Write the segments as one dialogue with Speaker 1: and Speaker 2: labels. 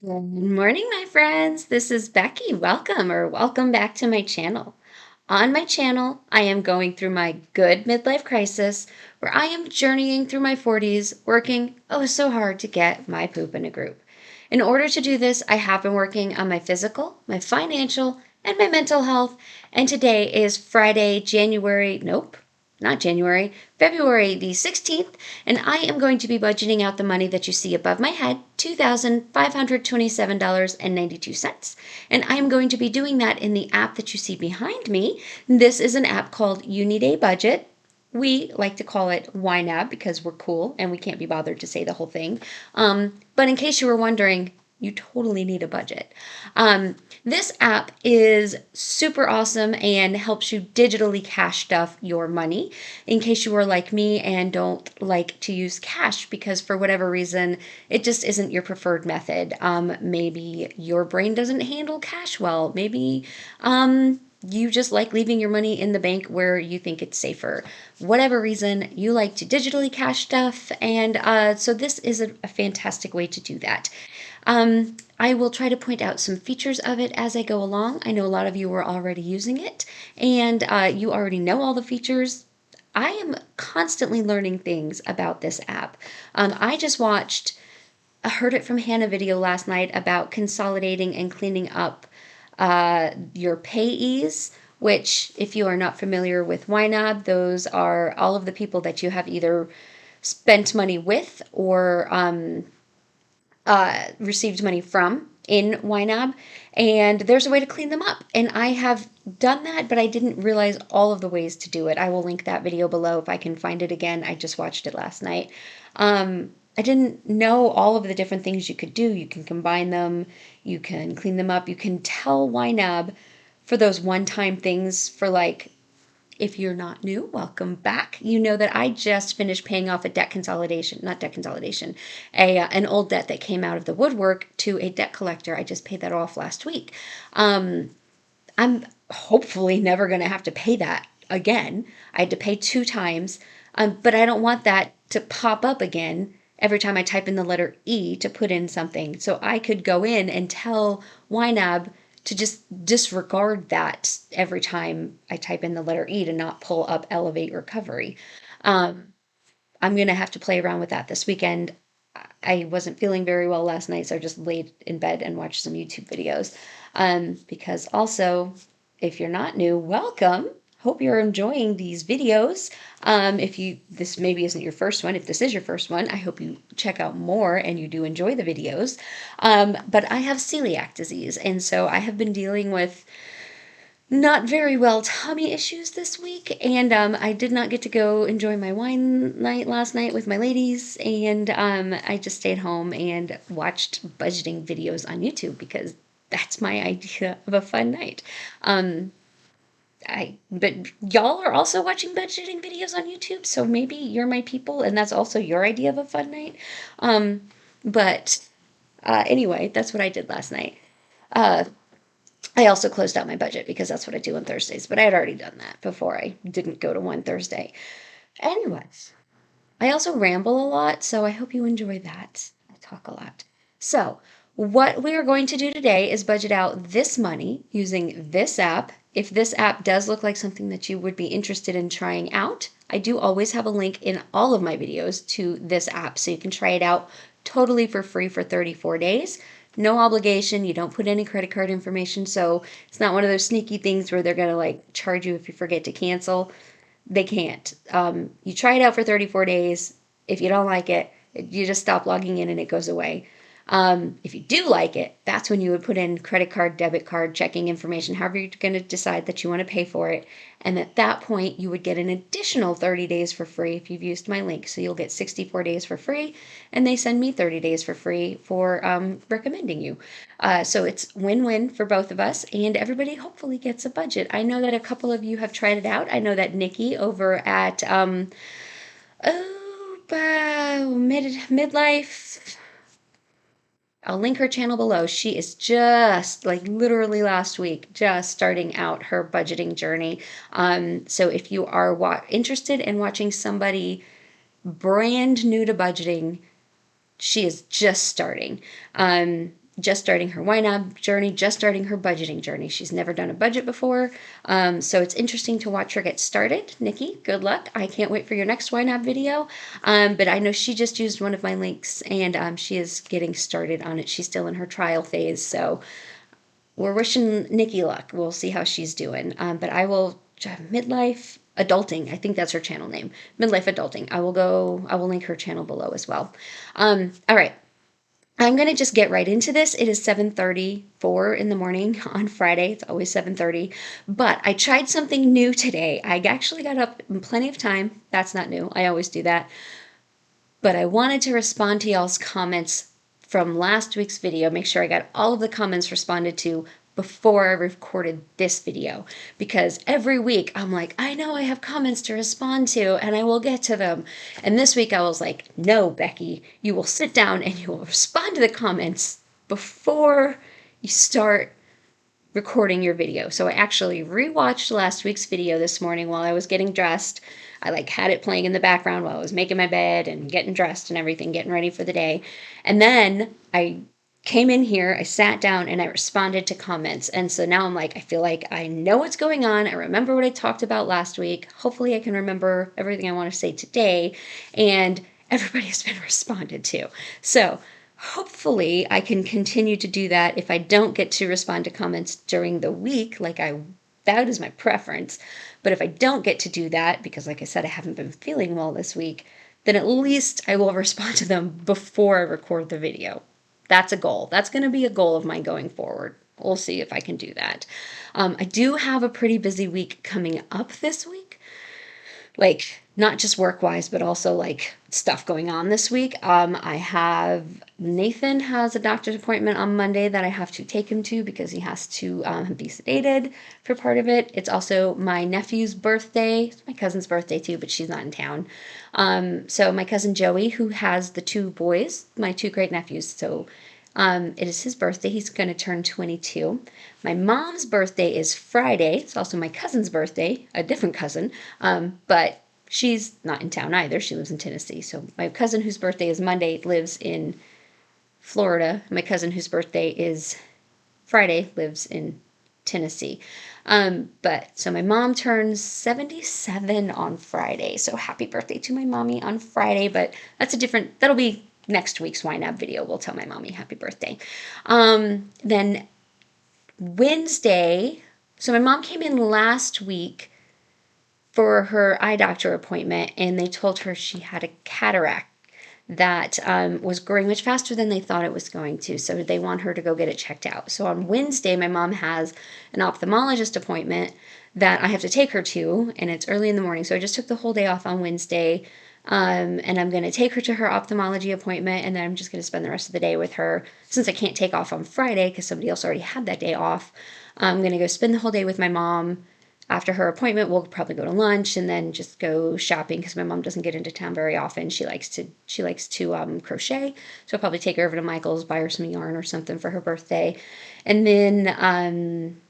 Speaker 1: Good morning, my friends. This is Becky. Welcome back to my channel. On my channel, I am going through my good midlife crisis where I am journeying through my 40s, working oh so hard to get my poop in a group. In order to do this, I have been working on my physical, my financial, and my mental health. And today is Friday, not January, February the 16th, and I am going to be budgeting out the money that you see above my head, $2,527.92. And I am going to be doing that in the app that you see behind me. This is an app called You Need a Budget. We like to call it YNAB because we're cool and we can't be bothered to say the whole thing. But in case you were wondering, you totally need a budget. This app is super awesome and helps you digitally cash stuff your money in case you are like me and don't like to use cash because for whatever reason it just isn't your preferred method. Maybe your brain doesn't handle cash well. Maybe you just like leaving your money in the bank where you think it's safer. Whatever reason, you like to digitally cash stuff, and so this is a fantastic way to do that. I will try to point out some features of it as I go along. I know a lot of you are already using it, and you already know all the features. I am constantly learning things about this app. I just watched a Heard It From Hannah video last night about consolidating and cleaning up your payees, which, if you are not familiar with YNAB, those are all of the people that you have either spent money with or received money from in YNAB, and there's a way to clean them up. And I have done that, but I didn't realize all of the ways to do it. I will link that video below if I can find it again. I just watched it last night. I didn't know all of the different things you could do. You can combine them, you can clean them up, you can tell YNAB for those one-time things for like if you're not new, welcome back. You know that I just finished paying off a debt consolidation, not debt consolidation, an old debt that came out of the woodwork to a debt collector. I just paid that off last week. I'm hopefully never going to have to pay that again. I had to pay 2 times, but I don't want that to pop up again every time I type in the letter E to put in something. So I could go in and tell YNAB to just disregard that every time I type in the letter E to not pull up Elevate Recovery. Um, I'm going to have to play around with that this weekend. I wasn't feeling very well last night, so I just laid in bed and watched some YouTube videos. Because also, if you're not new, welcome. Hope you're enjoying these videos. If this maybe isn't your first one, if this is your first one, I hope you check out more and you do enjoy the videos. But I have celiac disease, and so I have been dealing with not very well tummy issues this week, and I did not get to go enjoy my wine night last night with my ladies, and I just stayed home and watched budgeting videos on YouTube because that's my idea of a fun night. Um, but y'all are also watching budgeting videos on YouTube, so maybe you're my people, and that's also your idea of a fun night. Um, but anyway, that's what I did last night. Uh, I also closed out my budget because that's what I do on Thursdays, but I had already done that before I didn't go to one Thursday. Anyways, I also ramble a lot, so I hope you enjoy that. I talk a lot. So, what we are going to do today is budget out this money using this app. If this app does look like something that you would be interested in trying out, I do always have a link in all of my videos to this app so you can try it out totally for free for 34 days. No obligation. You don't put any credit card information, so it's not one of those sneaky things where they're going to like charge you if you forget to cancel. They can't. You try it out for 34 days. If you don't like it, you just stop logging in and it goes away. If you do like it, that's when you would put in credit card, debit card, checking information, however you're going to decide that you want to pay for it. And at that point, you would get an additional 30 days for free if you've used my link. So you'll get 64 days for free, and they send me 30 days for free for recommending you. So it's win-win for both of us, and everybody hopefully gets a budget. I know that a couple of you have tried it out. I know that Nikki over at midlife. I'll link her channel below. She is just like literally last week, just starting out her budgeting journey. So if you are interested in watching somebody brand new to budgeting, she is just starting. just starting her YNAB journey, just starting her budgeting journey. She's never done a budget before. So it's interesting to watch her get started. Nikki, good luck. I can't wait for your next YNAB video. But I know she just used one of my links and she is getting started on it. She's still in her trial phase. So we're wishing Nikki luck. We'll see how she's doing. But I will, Midlife Adulting, I think that's her channel name. Midlife Adulting. I will link her channel below as well. All right. I'm going to just get right into this. It is 7:34 in the morning on Friday. It's always 7:30. But I tried something new today. I actually got up in plenty of time. That's not new. I always do that. But I wanted to respond to y'all's comments from last week's video. Make sure I got all of the comments responded to before I recorded this video, because every week I'm like, I know I have comments to respond to and I will get to them. And this week I was like, no, Becky, you will sit down and you will respond to the comments before you start recording your video. So I actually rewatched last week's video this morning while I was getting dressed. I had it playing in the background while I was making my bed and getting dressed and everything, getting ready for the day. And then I came in here, I sat down and I responded to comments. And so now I'm like, I feel like I know what's going on. I remember what I talked about last week. Hopefully I can remember everything I want to say today. And everybody has been responded to. So hopefully I can continue to do that if I don't get to respond to comments during the week, that is my preference. But if I don't get to do that, because like I said, I haven't been feeling well this week, then at least I will respond to them before I record the video. That's a goal. That's going to be a goal of mine going forward. We'll see if I can do that. I do have a pretty busy week coming up this week. Not just work-wise, but also stuff going on this week. Nathan has a doctor's appointment on Monday that I have to take him to because he has to be sedated for part of it. It's also my nephew's birthday. It's my cousin's birthday too, but she's not in town. So my cousin Joey, who has the two boys, my two great nephews, so it is his birthday. He's going to turn 22. My mom's birthday is Friday. It's also my cousin's birthday, a different cousin, but she's not in town either. She lives in Tennessee. So my cousin whose birthday is Monday lives in Florida. My cousin whose birthday is Friday lives in Tennessee. So my mom turns 77 on Friday. So happy birthday to my mommy on Friday. But that'll be next week's YNAB video. We'll tell my mommy happy birthday. Then Wednesday, so my mom came in last week for her eye doctor appointment, and they told her she had a cataract that was growing much faster than they thought it was going to. So they want her to go get it checked out. So on Wednesday, my mom has an ophthalmologist appointment that I have to take her to, and it's early in the morning. So I just took the whole day off on Wednesday. And I'm going to take her to her ophthalmology appointment, and then I'm just going to spend the rest of the day with her. Since I can't take off on Friday because somebody else already had that day off, I'm going to go spend the whole day with my mom. After her appointment, we'll probably go to lunch and then just go shopping because my mom doesn't get into town very often. She likes to crochet, so I'll probably take her over to Michael's, buy her some yarn or something for her birthday, and then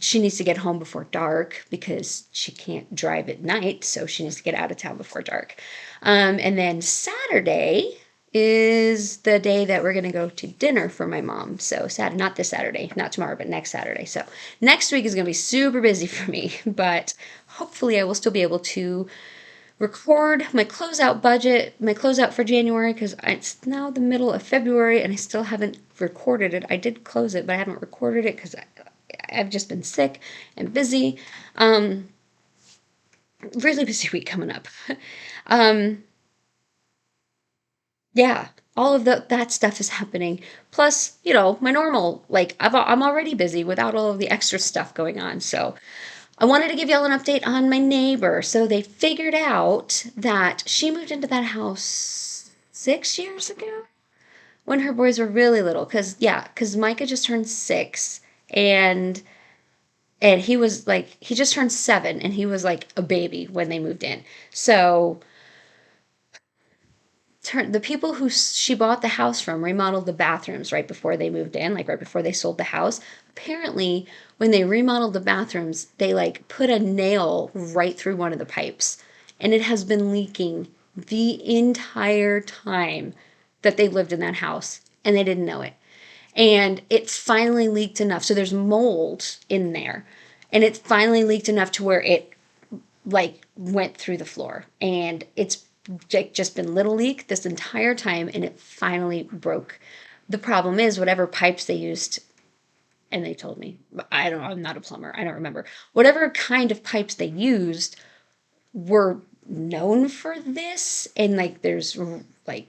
Speaker 1: she needs to get home before dark because she can't drive at night, so she needs to get out of town before dark. And then Saturday is the day that we're going to go to dinner for my mom. So not this Saturday, not tomorrow, but next Saturday. So next week is going to be super busy for me, but hopefully I will still be able to record my closeout for January, because it's now the middle of February and I still haven't recorded it. I did close it, but I haven't recorded it because I've just been sick and busy. Really busy week coming up. Yeah, all of that stuff is happening. Plus, my normal, I'm already busy without all of the extra stuff going on. So I wanted to give y'all an update on my neighbor. So they figured out that she moved into that house 6 years ago when her boys were really little. Because Micah just turned 6, and he was he just turned 7, and he was a baby when they moved in. So the people who she bought the house from remodeled the bathrooms right before they moved in, right before they sold the house. Apparently, when they remodeled the bathrooms, they put a nail right through one of the pipes, and it has been leaking the entire time that they lived in that house, and they didn't know it. And it finally leaked enough. So there's mold in there. And it finally leaked enough to where it like went through the floor. And it's just been little leak this entire time, and it finally broke. The problem is whatever pipes they used, and they told me, I don't know, I'm not a plumber, I don't remember. Whatever kind of pipes they used were known for this, and like there's like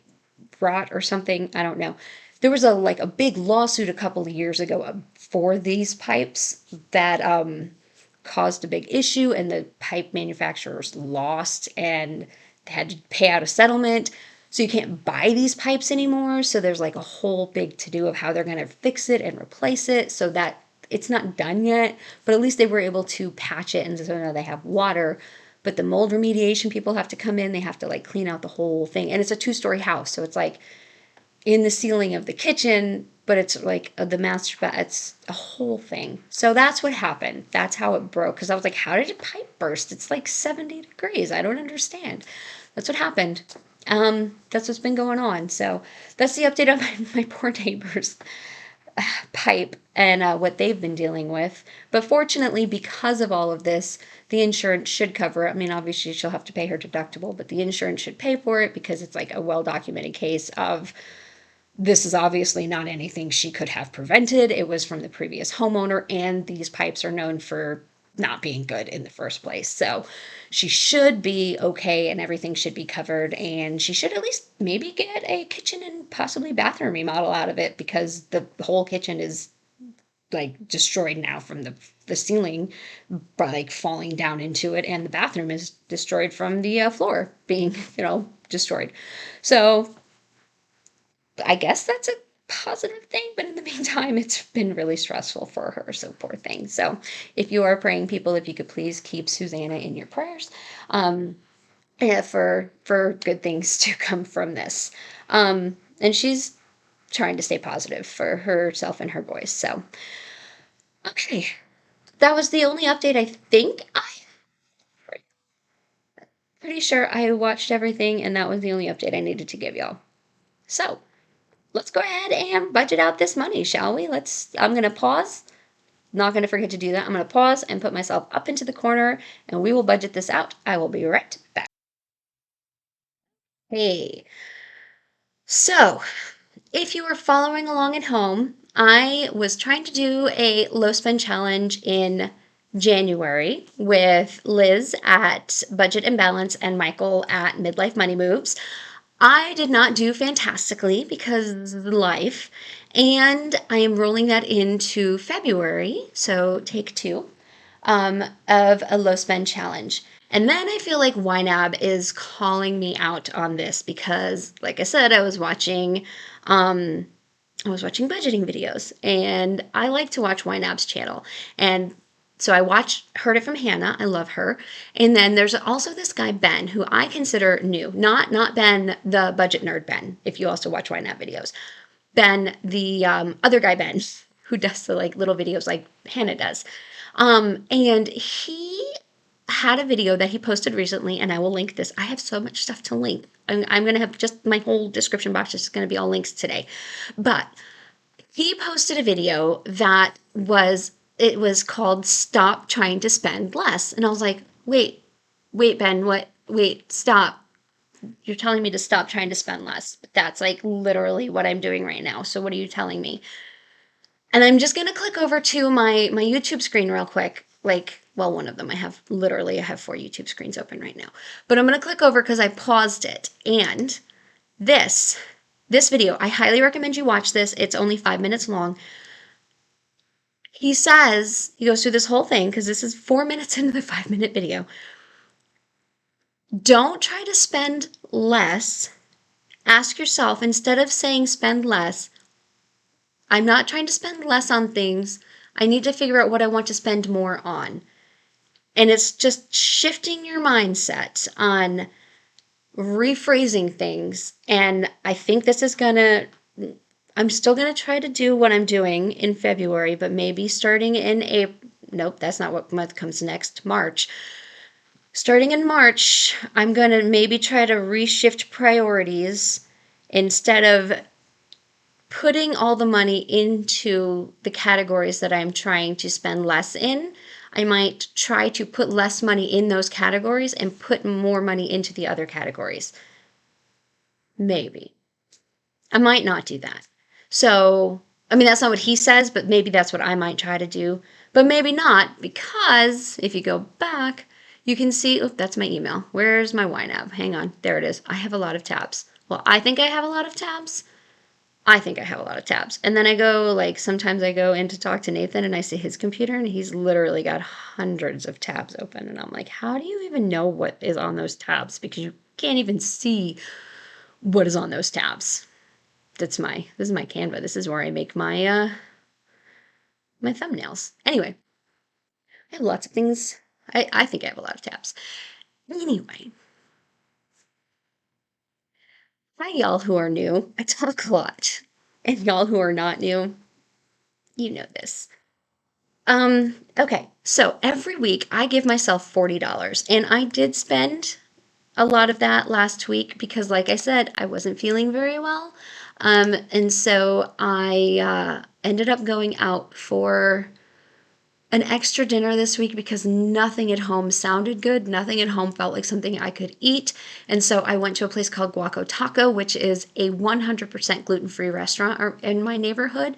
Speaker 1: rot or something, I don't know. There was a big lawsuit a couple of years ago for these pipes that caused a big issue, and the pipe manufacturers lost and had to pay out a settlement. So you can't buy these pipes anymore. So there's like a whole big to do of how they're going to fix it and replace it, so that it's not done yet, but at least they were able to patch it, and so now they have water. But the mold remediation people have to come in, they have to like clean out the whole thing. And it's a 2-story house, so it's like in the ceiling of the kitchen, but it's like the master bath. It's a whole thing. So that's what happened. That's how it broke. Because I was like, how did a pipe burst? It's like 70 degrees. I don't understand. That's what happened. That's what's been going on. So that's the update on my poor neighbor's pipe and what they've been dealing with. But fortunately, because of all of this, the insurance should cover it. I mean, obviously, she'll have to pay her deductible, but the insurance should pay for it because it's like a well documented case of this is obviously not anything she could have prevented. It was from the previous homeowner, and these pipes are known for not being good in the first place. So she should be okay, and everything should be covered, and she should at least maybe get a kitchen and possibly bathroom remodel out of it, because the whole kitchen is like destroyed now from the ceiling like falling down into it, and the bathroom is destroyed from the floor being destroyed. So I guess that's a positive thing, but in the meantime, it's been really stressful for her. So poor thing. So if you are praying, people, if you could please keep Susanna in your prayers, yeah, for good things to come from this. And she's trying to stay positive for herself and her boys. So okay, that was the only update. I think pretty sure I watched everything, and that was the only update I needed to give y'all. So let's go ahead and budget out this money, shall we? I'm going to pause. Not going to forget to do that. I'm going to pause and put myself up into the corner, and we will budget this out. I will be right back. Hey, so if you were following along at home, I was trying to do a low spend challenge in January with Liz at Budget and Balance and Michael at Midlife Money Moves. I did not do fantastically because of life, and I am rolling that into February, so take two, of a low spend challenge. And then I feel like YNAB is calling me out on this because, like I said, I was watching budgeting videos, and I like to watch YNAB's channel. And so heard it from Hannah. I love her. And then there's also this guy, Ben, who I consider new. Not Ben, the budget nerd Ben, if you also watch YNAB videos. Ben, the other guy, Ben, who does the like little videos like Hannah does. And he had a video that he posted recently, and I will link this. I have so much stuff to link. I'm going to have just my whole description box is going to be all links today. But he posted a video that was called Stop Trying to Spend Less. And I was like, wait, Ben, what? Wait, stop. You're telling me to stop trying to spend less. But that's like literally what I'm doing right now. So what are you telling me? And I'm just going to click over to my YouTube screen real quick. Like, well, one of them. I have 4 YouTube screens open right now. But I'm going to click over because I paused it. And this video, I highly recommend you watch this. It's only 5 minutes long. He goes through this whole thing because this is 4 minutes into the 5-minute video. Don't try to spend less. Ask yourself, instead of saying spend less, I'm not trying to spend less on things. I need to figure out what I want to spend more on. And it's just shifting your mindset on rephrasing things. And I think this is I'm still going to try to do what I'm doing in February, but maybe starting in April. Nope, that's not what month comes next. March. Starting in March, I'm going to maybe try to reshift priorities. Instead of putting all the money into the categories that I'm trying to spend less in. I might try to put less money in those categories and put more money into the other categories. Maybe. I might not do that. So, I mean, that's not what he says, but maybe that's what I might try to do. But maybe not, because if you go back, you can see, oh, that's my email. Where's my YNAB? Hang on. There it is. I have a lot of tabs. Well, I think I have a lot of tabs. I think I have a lot of tabs. And then I go, like, sometimes I go in to talk to Nathan and I see his computer and he's literally got hundreds of tabs open. And I'm like, how do you even know what is on those tabs? Because you can't even see what is on those tabs. This is my Canva. This is where I make my thumbnails. Anyway, I have lots of things. I think I have a lot of tabs. Anyway, hi y'all who are new. I talk a lot. And y'all who are not new, you know this. Okay, so every week I give myself $40, and I did spend a lot of that last week because, like I said, I wasn't feeling very well. And so I ended up going out for an extra dinner this week because nothing at home sounded good. Nothing at home felt like something I could eat. And so I went to a place called Guaco Taco, which is a 100% gluten-free restaurant in my neighborhood.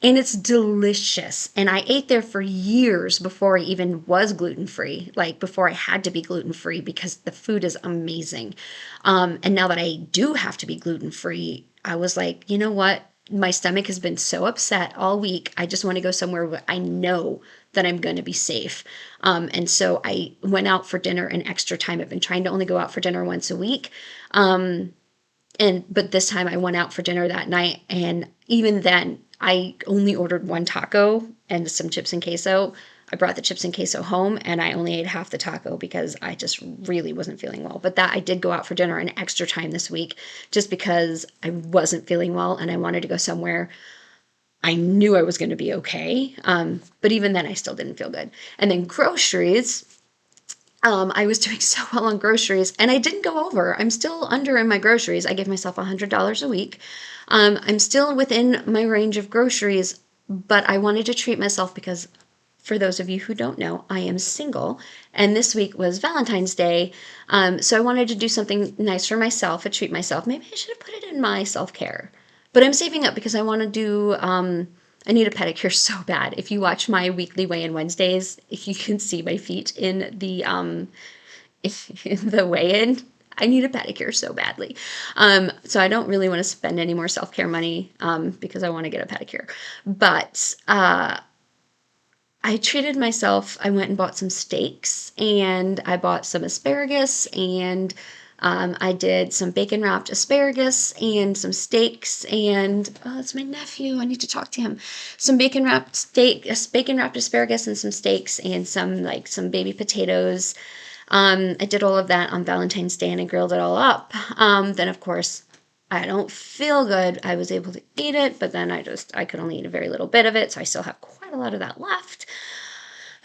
Speaker 1: And it's delicious. And I ate there for years before I even was gluten free, like before I had to be gluten free, because the food is amazing. And now that I do have to be gluten free, I was like, you know what? My stomach has been so upset all week. I just want to go somewhere where I know that I'm going to be safe. And so I went out for dinner an extra time. I've been trying to only go out for dinner once a week. But this time I went out for dinner that night, and even then I only ordered one taco and some chips and queso. I brought the chips and queso home and I only ate half the taco because I just really wasn't feeling well. But that I did go out for dinner an extra time this week just because I wasn't feeling well and I wanted to go somewhere I knew I was going to be okay. But even then I still didn't feel good. And then groceries, I was doing so well on groceries and I didn't go over. I'm still under in my groceries. I give myself $100 a week. I'm still within my range of groceries, but I wanted to treat myself because, for those of you who don't know, I am single and this week was Valentine's Day. So I wanted to do something nice for myself, a treat myself. Maybe I should have put it in my self-care. But I'm saving up because I want to do, I need a pedicure so bad. If you watch my weekly weigh-in Wednesdays, if you can see my feet in in the weigh-in, I need a pedicure so badly. So I don't really want to spend any more self-care money because I want to get a pedicure. But I treated myself. I went and bought some steaks and I bought some asparagus and I did some bacon wrapped asparagus and some steaks and oh, it's my nephew. I need to talk to him. Some bacon wrapped asparagus and some steaks and some baby potatoes. I did all of that on Valentine's Day and I grilled it all up. Then of course I don't feel good. I was able to eat it, but then I could only eat a very little bit of it, so I still have quite a lot of that left.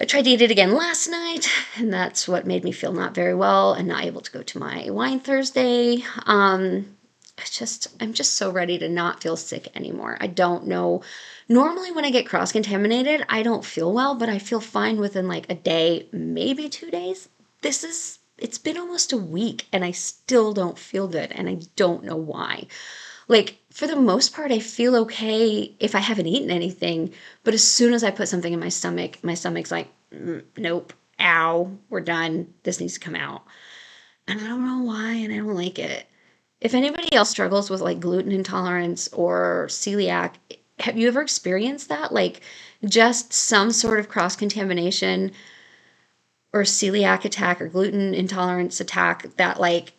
Speaker 1: I tried to eat it again last night, and that's what made me feel not very well and not able to go to my wine Thursday. I'm just so ready to not feel sick anymore. I don't know. Normally when I get cross-contaminated, I don't feel well, but I feel fine within like a day, maybe 2 days. It's been almost a week and I still don't feel good and I don't know why. Like, for the most part, I feel okay if I haven't eaten anything, but as soon as I put something in my stomach's like, nope, ow, we're done. This needs to come out. And I don't know why, and I don't like it. If anybody else struggles with like gluten intolerance or celiac, have you ever experienced that? Like, just some sort of cross contamination or celiac attack or gluten intolerance attack that like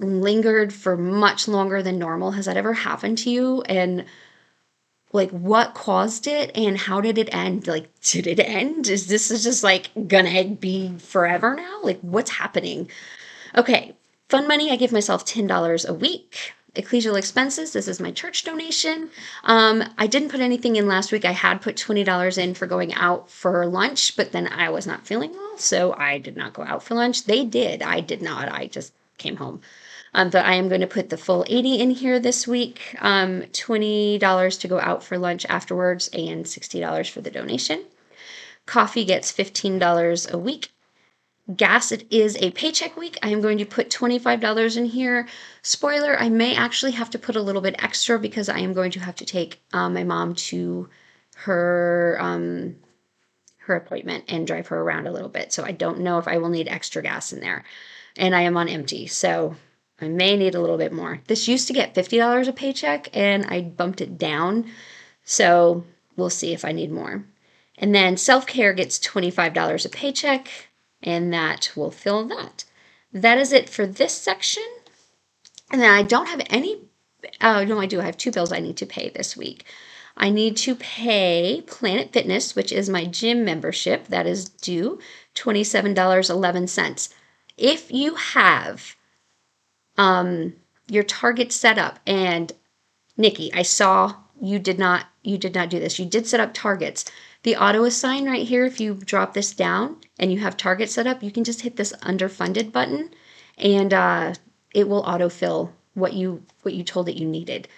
Speaker 1: lingered for much longer than normal. Has that ever happened to you? And like what caused it and how did it end? Like, did it end? Is this just like gonna be forever now? Like, what's happening? Okay, fun money. I give myself $10 a week. Ecclesial expenses. This is my church donation. I didn't put anything in last week. I had put $20 in for going out for lunch, but then I was not feeling well, so I did not go out for lunch. They did. I did not. I just came home. But I am going to put the full 80 in here this week, $20 to go out for lunch afterwards, and $60 for the donation. Coffee gets $15 a week. Gas, it is a paycheck week. I am going to put $25 in here. Spoiler, I may actually have to put a little bit extra because I am going to have to take my mom to her her appointment and drive her around a little bit. So I don't know if I will need extra gas in there. And I am on empty, so I may need a little bit more. This used to get $50 a paycheck and I bumped it down. So we'll see if I need more. And then self-care gets $25 a paycheck, and that will fill that. That is it for this section. And then I don't have any, no, I do. I have 2 bills I need to pay this week. I need to pay Planet Fitness, which is my gym membership. That is due $27.11. If you have your target set up, and Nikki, I saw you did not do this. You did set up targets. The auto assign right here, if you drop this down and you have targets set up, you can just hit this underfunded button, and it will autofill what you told it you needed.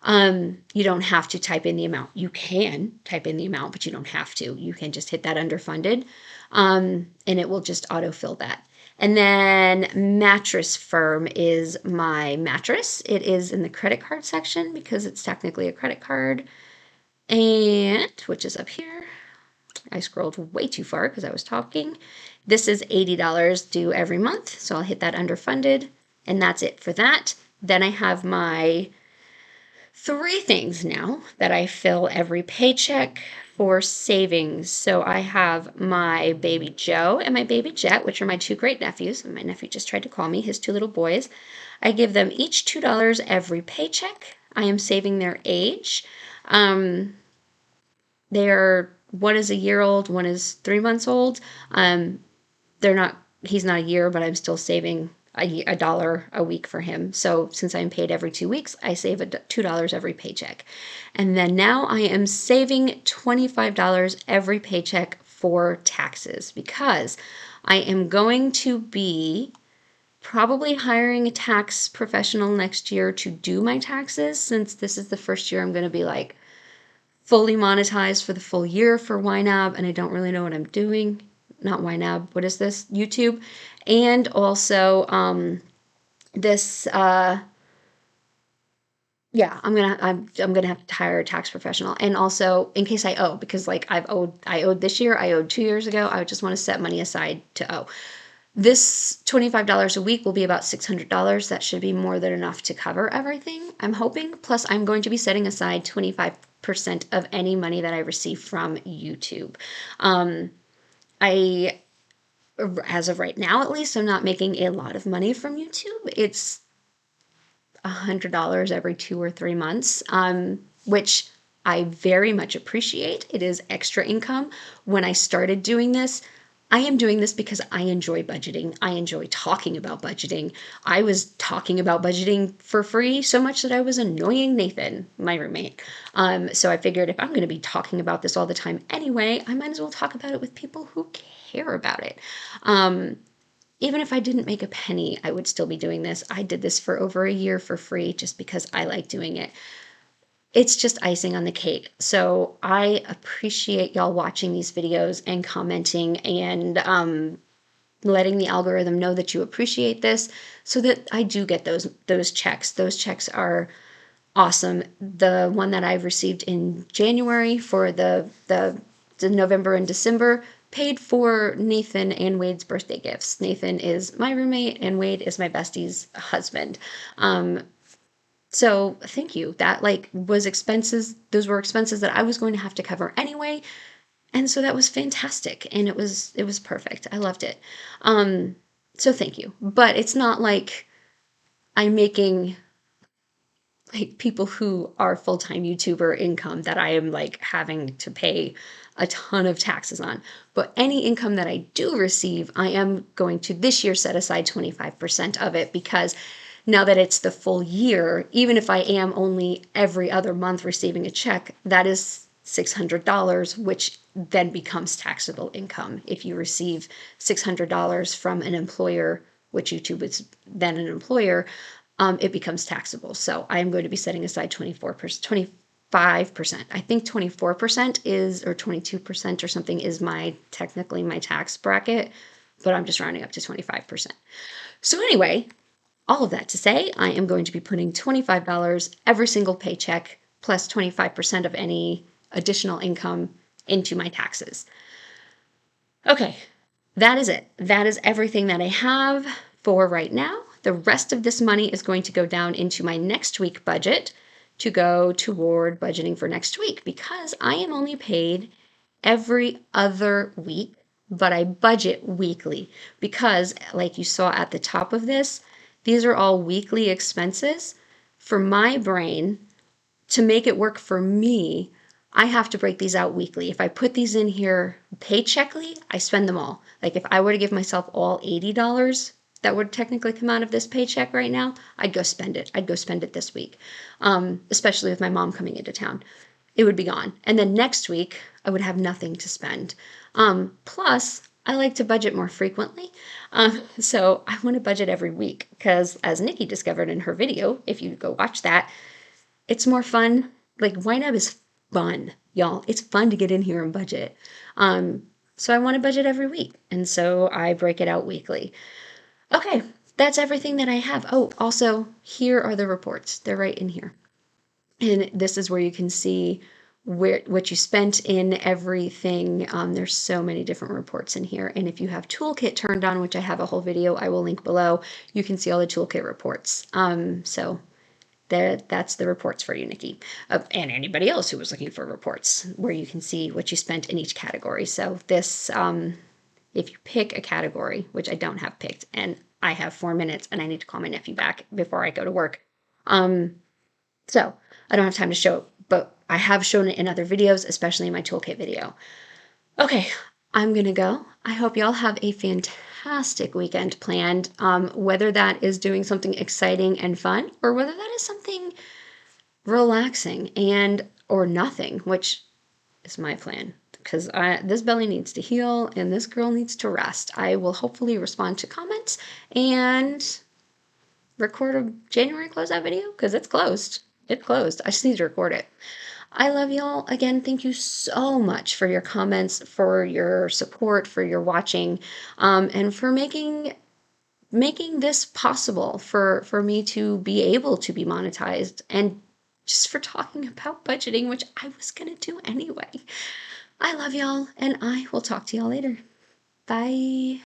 Speaker 1: You don't have to type in the amount. You can type in the amount, but you don't have to. You can just hit that underfunded, and it will just autofill that. And then Mattress Firm is my mattress. It is in the credit card section because it's technically a credit card, and which is up here. I scrolled way too far because I was talking. This is $80 due every month, so I'll hit that underfunded, and that's it for that. Then I have my 3 things now that I fill every paycheck for savings. So I have my baby Joe and my baby Jet, which are my 2 great nephews. And my nephew just tried to call me, his 2 little boys. I give them each $2 every paycheck. I am saving their age. One is a year old, one is 3 months old. He's not a year, but I'm still saving a dollar a week for him. So since I'm paid every 2 weeks, I save $2 every paycheck. And then now I am saving $25 every paycheck for taxes because I am going to be probably hiring a tax professional next year to do my taxes, since this is the first year I'm going to be like fully monetized for the full year for YNAB, and I don't really know what I'm doing. Not YNAB, what is this? YouTube. And also this yeah, I'm gonna have to hire a tax professional. And also in case I owe, because like I owed this year, I owed 2 years ago. I just want to set money aside to owe. This $25 a week will be about $600. That should be more than enough to cover everything, I'm hoping. Plus, I'm going to be setting aside 25% of any money that I receive from YouTube. As of right now, at least, I'm not making a lot of money from YouTube. It's $100 every 2 or 3 months, which I very much appreciate. It is extra income. When I started doing this, I am doing this because I enjoy budgeting. I enjoy talking about budgeting. I was talking about budgeting for free so much that I was annoying Nathan, my roommate. So I figured if I'm going to be talking about this all the time anyway, I might as well talk about it with people who care about it. Even if I didn't make a penny, I would still be doing this. I did this for over a year for free just because I like doing it. It's just icing on the cake. So I appreciate y'all watching these videos and commenting and letting the algorithm know that you appreciate this so that I do get those checks. Those checks are awesome. The one that I've received in January for the November and December paid for Nathan and Wade's birthday gifts. Nathan is my roommate and Wade is my bestie's husband. So thank you. That was expenses. Those were expenses that I was going to have to cover anyway. And so that was fantastic. And it was perfect. I loved it. So thank you. But it's not like I'm making people who are full-time YouTuber income that I am having to pay a ton of taxes on. But any income that I do receive, I am going to this year set aside 25% of it, because now that it's the full year, even if I am only every other month receiving a check, that is $600, which then becomes taxable income. If you receive $600 from an employer, which YouTube is then an employer, it becomes taxable. So I am going to be setting aside 24%, 25%. I think 24% is, or 22% or something is technically my tax bracket, but I'm just rounding up to 25%. So anyway, all of that to say, I am going to be putting $25 every single paycheck plus 25% of any additional income into my taxes. Okay, that is it. That is everything that I have for right now. The rest of this money is going to go down into my next week budget to go toward budgeting for next week because I am only paid every other week, but I budget weekly because, like you saw at the top of this, these are all weekly expenses. For my brain, to make it work for me, I have to break these out weekly. If I put these in here paycheckly, I spend them all. Like if I were to give myself all $80 that would technically come out of this paycheck right now, I'd go spend it. I'd go spend it this week, especially with my mom coming into town. It would be gone. And then next week, I would have nothing to spend. Plus, I like to budget more frequently. So I want to budget every week because, as Nikki discovered in her video, if you go watch that, it's more fun. Like YNAB is fun, y'all. It's fun to get in here and budget. So I want to budget every week. And so I break it out weekly. Okay, that's everything that I have. Oh, also, here are the reports. They're right in here. And this is where you can see what you spent in everything. There's so many different reports in here. And if you have Toolkit turned on, which I have a whole video I will link below, you can see all the Toolkit reports. So that's the reports for you, Nikki, and anybody else who was looking for reports where you can see what you spent in each category. So this, if you pick a category, which I don't have picked, and I have 4 minutes and I need to call my nephew back before I go to work. So I don't have time to show it, but I have shown it in other videos, especially in my toolkit video. Okay, I'm gonna go. I hope y'all have a fantastic weekend planned, whether that is doing something exciting and fun, or whether that is something relaxing or nothing, which is my plan. Because this belly needs to heal and this girl needs to rest. I will hopefully respond to comments and record a January closeout video because it's closed. It's closed. I just need to record it. I love y'all. Again, thank you so much for your comments, for your support, for your watching, and for making this possible for me to be able to be monetized, and just for talking about budgeting, which I was gonna do anyway. I love y'all, and I will talk to y'all later. Bye.